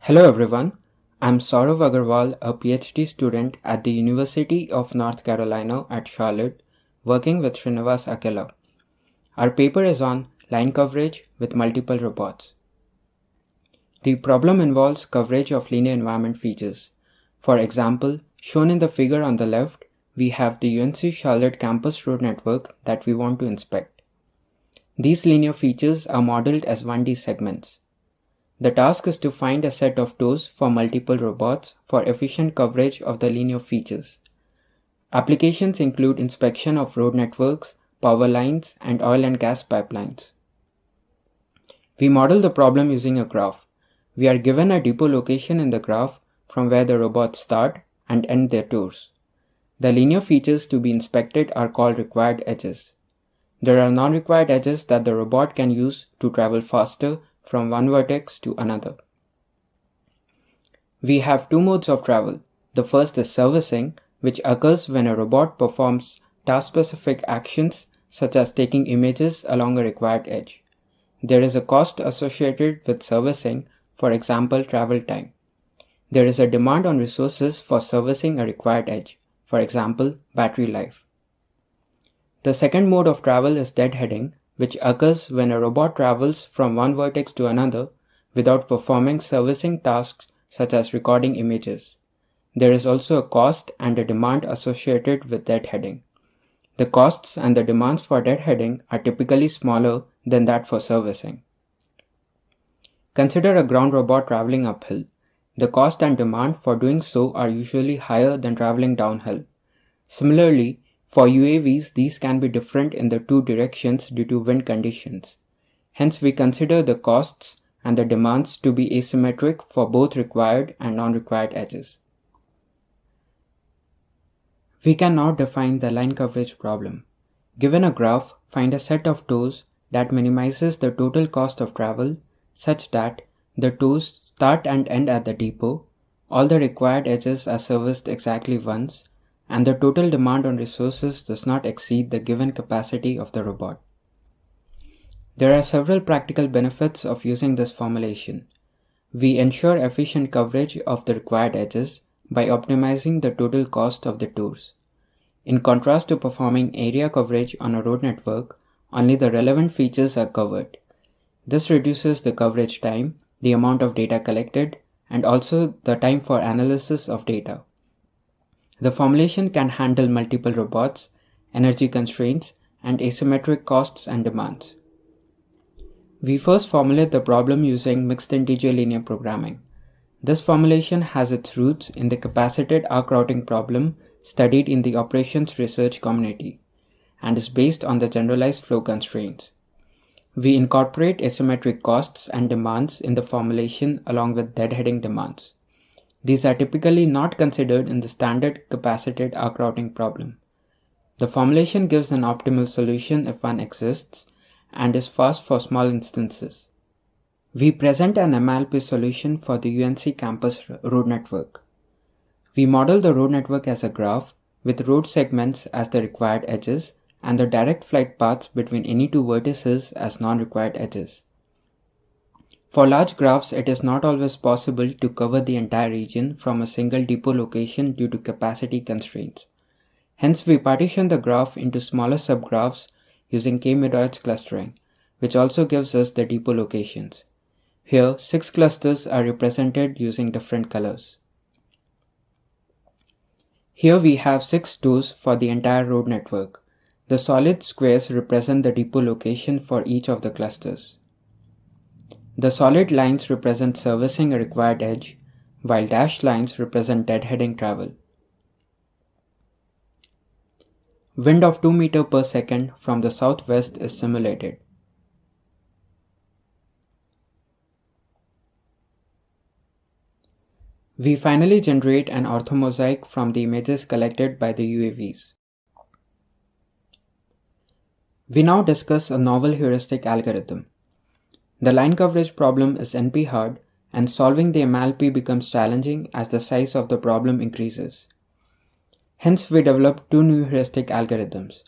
Hello everyone, I'm Saurav Agarwal, a PhD student at the University of North Carolina at Charlotte, working with Srinivas Akela. Our paper is on line coverage with multiple robots. The problem involves coverage of linear environment features. For example, shown in the figure on the left, we have the UNC Charlotte campus road network that we want to inspect. These linear features are modeled as 1D segments. The task is to find a set of toes for multiple robots for efficient coverage of the linear features. Applications include inspection of road networks, power lines, and oil and gas pipelines. We model the problem using a graph. We are given a depot location in the graph from where the robots start and end their tours. The linear features to be inspected are called required edges. There are non-required edges that the robot can use to travel faster from one vertex to another. We have two modes of travel. The first is servicing, which occurs when a robot performs task-specific actions such as taking images along a required edge. There is a cost associated with servicing, for example travel time. There is a demand on resources for servicing a required edge, for example battery life. The second mode of travel is deadheading, which occurs when a robot travels from one vertex to another without performing servicing tasks such as recording images. There is also a cost and a demand associated with deadheading. The costs and the demands for deadheading are typically smaller than that for servicing. Consider a ground robot traveling uphill. The cost and demand for doing so are usually higher than traveling downhill. Similarly, for UAVs, these can be different in the two directions due to wind conditions. Hence, we consider the costs and the demands to be asymmetric for both required and non-required edges. We can now define the line coverage problem. Given a graph, find a set of toes that minimizes the total cost of travel such that the toes start and end at the depot, all the required edges are serviced exactly once, and the total demand on resources does not exceed the given capacity of the robot. There are several practical benefits of using this formulation. We ensure efficient coverage of the required edges by optimizing the total cost of the tours. In contrast to performing area coverage on a road network, only the relevant features are covered. This reduces the coverage time, the amount of data collected, and also the time for analysis of data. The formulation can handle multiple robots, energy constraints, and asymmetric costs and demands. We first formulate the problem using mixed integer linear programming. This formulation has its roots in the capacited arc routing problem studied in the operations research community and is based on the generalized flow constraints. We incorporate asymmetric costs and demands in the formulation along with deadheading demands. These are typically not considered in the standard capacited arc routing problem. The formulation gives an optimal solution if one exists and is fast for small instances. We present an MLP solution for the UNC campus road network. We model the road network as a graph with road segments as the required edges and the direct flight paths between any two vertices as non-required edges. For large graphs, it is not always possible to cover the entire region from a single depot location due to capacity constraints. Hence, we partition the graph into smaller subgraphs using k-medoids clustering, which also gives us the depot locations. Here, 6 clusters are represented using different colors. Here we have 6 toes for the entire road network. The solid squares represent the depot location for each of the clusters. The solid lines represent servicing a required edge, while dashed lines represent deadheading travel. Wind of 2 meters per second from the southwest is simulated. We finally generate an orthomosaic from the images collected by the UAVs. We now discuss a novel heuristic algorithm. The line coverage problem is NP-hard, and solving the MLP becomes challenging as the size of the problem increases. Hence, we developed 2 new heuristic algorithms.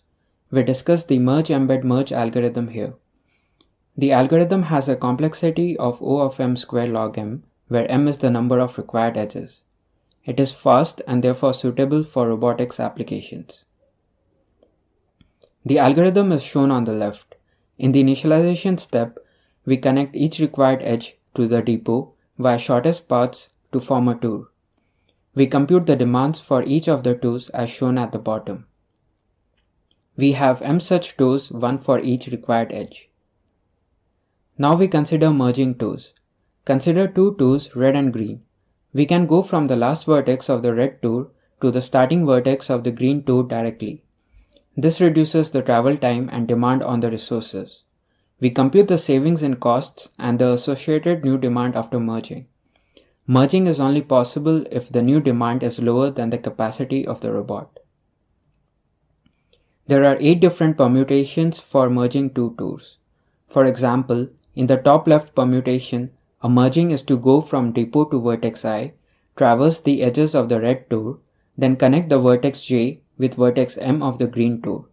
We discuss the merge-embed-merge algorithm here. The algorithm has a complexity of O of m square log m, where m is the number of required edges. It is fast and therefore suitable for robotics applications. The algorithm is shown on the left. In the initialization step, we connect each required edge to the depot via shortest paths to form a tour. We compute the demands for each of the tours as shown at the bottom. We have m such tours, one for each required edge. Now we consider merging tours. Consider two tours, red and green. We can go from the last vertex of the red tour to the starting vertex of the green tour directly. This reduces the travel time and demand on the resources. We compute the savings in costs and the associated new demand after merging. Merging is only possible if the new demand is lower than the capacity of the robot. There are 8 different permutations for merging two tours. For example, in the top left permutation, a merging is to go from depot to vertex I, traverse the edges of the red tour, then connect the vertex J with vertex M of the green tour.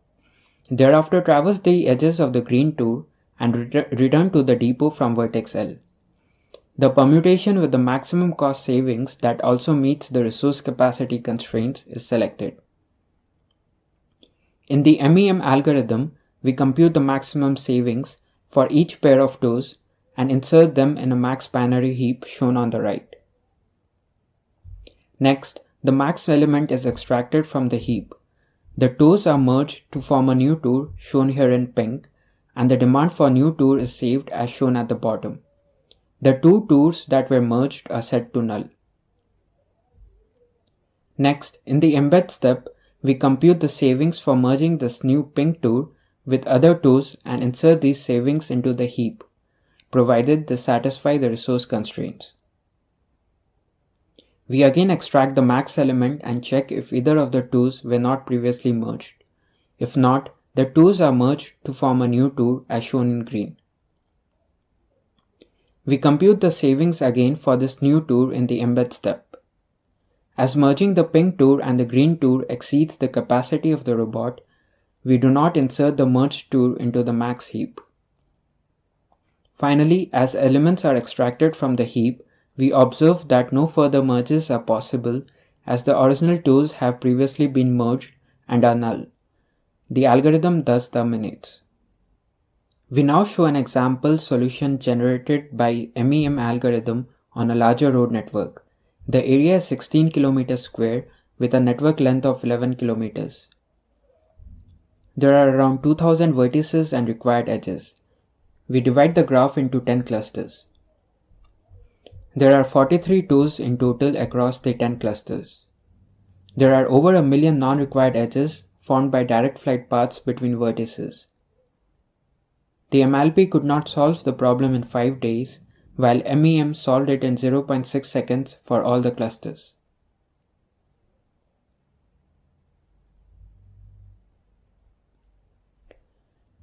Thereafter traverse the edges of the green tour and return to the depot from vertex L. The permutation with the maximum cost savings that also meets the resource capacity constraints is selected. In the MEM algorithm, we compute the maximum savings for each pair of tours and insert them in a max binary heap shown on the right. Next, the max element is extracted from the heap. The tours are merged to form a new tour shown here in pink, and the demand for new tour is saved as shown at the bottom. The two tours that were merged are set to null. Next, in the embed step, we compute the savings for merging this new pink tour with other tours and insert these savings into the heap, provided they satisfy the resource constraints. We again extract the max element and check if either of the tours were not previously merged. If not, the tours are merged to form a new tour as shown in green. We compute the savings again for this new tour in the embed step. As merging the pink tour and the green tour exceeds the capacity of the robot, we do not insert the merged tour into the max heap. Finally, as elements are extracted from the heap, we observe that no further merges are possible as the original tours have previously been merged and are null. The algorithm thus terminates. We now show an example solution generated by MEM algorithm on a larger road network. The area is 16 km square with a network length of 11 km. There are around 2000 vertices and required edges. We divide the graph into 10 clusters. There are 43 tours in total across the 10 clusters. There are over 1 million non-required edges formed by direct flight paths between vertices. The MLP could not solve the problem in 5 days, while MEM solved it in 0.6 seconds for all the clusters.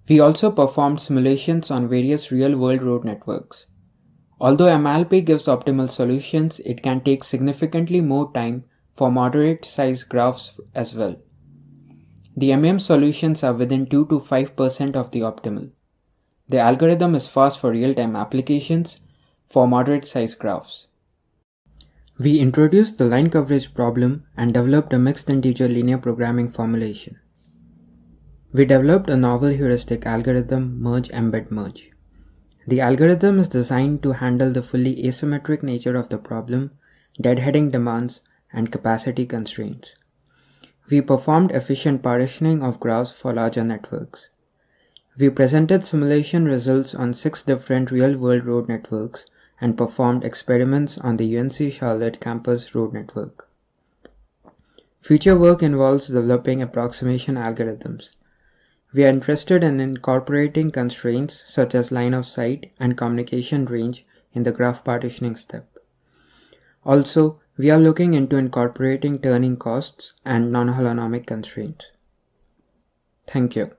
We also performed simulations on various real-world road networks. Although MLP gives optimal solutions, it can take significantly more time for moderate-sized graphs as well. The MEM solutions are within 2 to 5% of the optimal. The algorithm is fast for real-time applications for moderate-sized graphs. We introduced the line coverage problem and developed a mixed integer linear programming formulation. We developed a novel heuristic algorithm, merge-embed-merge. The algorithm is designed to handle the fully asymmetric nature of the problem, deadheading demands, and capacity constraints. We performed efficient partitioning of graphs for larger networks. We presented simulation results on 6 different real-world road networks and performed experiments on the UNC Charlotte campus road network. Future work involves developing approximation algorithms. We are interested in incorporating constraints such as line of sight and communication range in the graph partitioning step. Also, we are looking into incorporating turning costs and non-holonomic constraints. Thank you.